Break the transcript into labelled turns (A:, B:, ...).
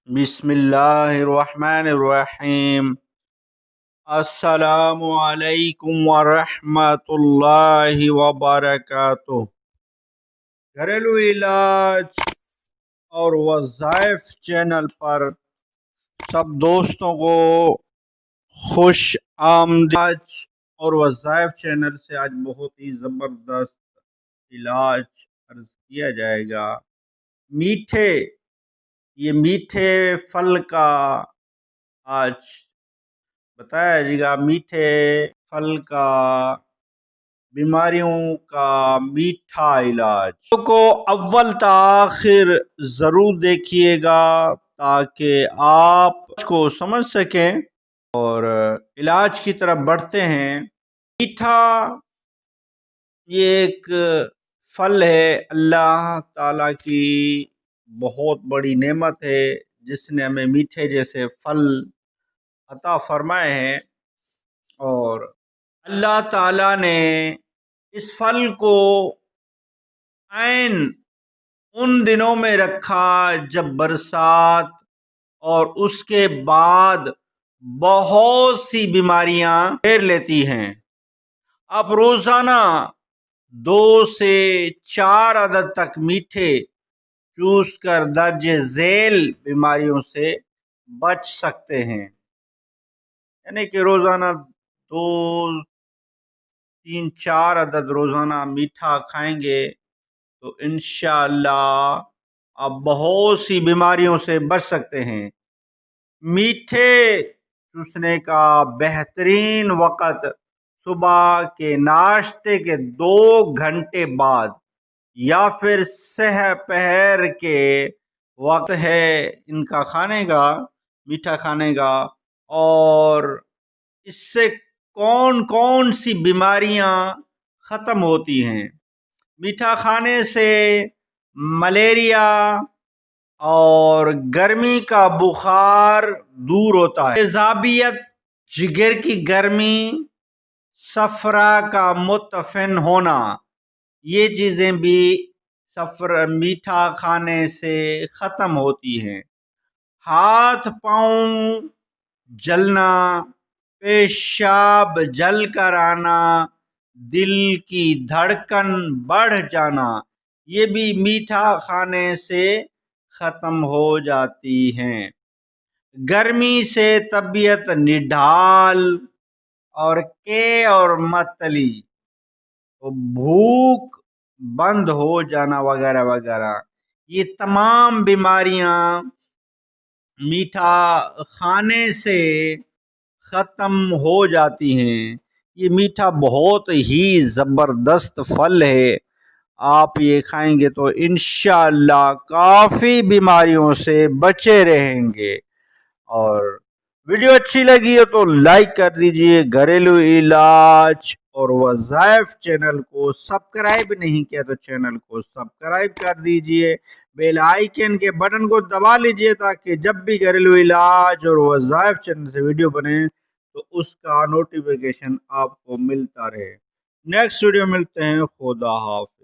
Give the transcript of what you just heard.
A: بسم اللہ الرحمن الرحیم۔ السلام علیکم ورحمۃ اللہ وبرکاتہ۔ گھریلو علاج اور وظائف چینل پر سب دوستوں کو خوش آمدید۔ اور وظائف چینل سے آج بہت ہی زبردست علاج عرض کیا جائے گا۔ یہ میٹھے پھل کا آج بتایا جائے گا۔ میٹھے پھل کا بیماریوں کا میٹھا علاج کو اول تاخیر ضرور دیکھیے گا تاکہ آپ کو سمجھ سکیں اور علاج کی طرف بڑھتے ہیں۔ میٹھا یہ ایک پھل ہے، اللہ تعالیٰ کی بہت بڑی نعمت ہے جس نے ہمیں میٹھے جیسے پھل عطا فرمائے ہیں، اور اللہ تعالیٰ نے اس پھل کو عین ان دنوں میں رکھا جب برسات اور اس کے بعد بہت سی بیماریاں گھیر لیتی ہیں۔ آپ روزانہ 2 سے 4 عدد تک میٹھے چوس کر درج ذیل بیماریوں سے بچ سکتے ہیں۔ یعنی کہ روزانہ 2 3 4 عدد روزانہ میٹھا کھائیں گے تو انشاءاللہ آپ بہت سی بیماریوں سے بچ سکتے ہیں۔ میٹھے چوسنے کا بہترین وقت صبح کے ناشتے کے 2 گھنٹے بعد یا پھر پہر کے وقت ہے ان کا کھانے کا، میٹھا کھانے کا۔ اور اس سے کون کون سی بیماریاں ختم ہوتی ہیں؟ میٹھا کھانے سے ملیریا اور گرمی کا بخار دور ہوتا ہے۔ تیزابیت، جگر کی گرمی، صفرا کا متفن ہونا، یہ چیزیں بھی میٹھا کھانے سے ختم ہوتی ہیں۔ ہاتھ پاؤں جلنا، پیشاب جل کر آنا، دل کی دھڑکن بڑھ جانا، یہ بھی میٹھا کھانے سے ختم ہو جاتی ہیں۔ گرمی سے طبیعت نڈھال اور متلی، بھوک بند ہو جانا وغیرہ وغیرہ، یہ تمام بیماریاں میٹھا کھانے سے ختم ہو جاتی ہیں۔ یہ میٹھا بہت ہی زبردست پھل ہے، آپ یہ کھائیں گے تو انشاءاللہ کافی بیماریوں سے بچے رہیں گے۔ اور ویڈیو اچھی لگی ہے تو لائک کر دیجئے۔ گھریلو علاج اور وظائف چینل کو سبسکرائب نہیں کیا تو چینل کو سبسکرائب کر دیجئے، بیل آئیکن کے بٹن کو دبا لیجئے تاکہ جب بھی گھریلو علاج اور وظائف چینل سے ویڈیو بنے تو اس کا نوٹیفیکیشن آپ کو ملتا رہے۔ نیکسٹ ویڈیو ملتے ہیں۔ خدا حافظ۔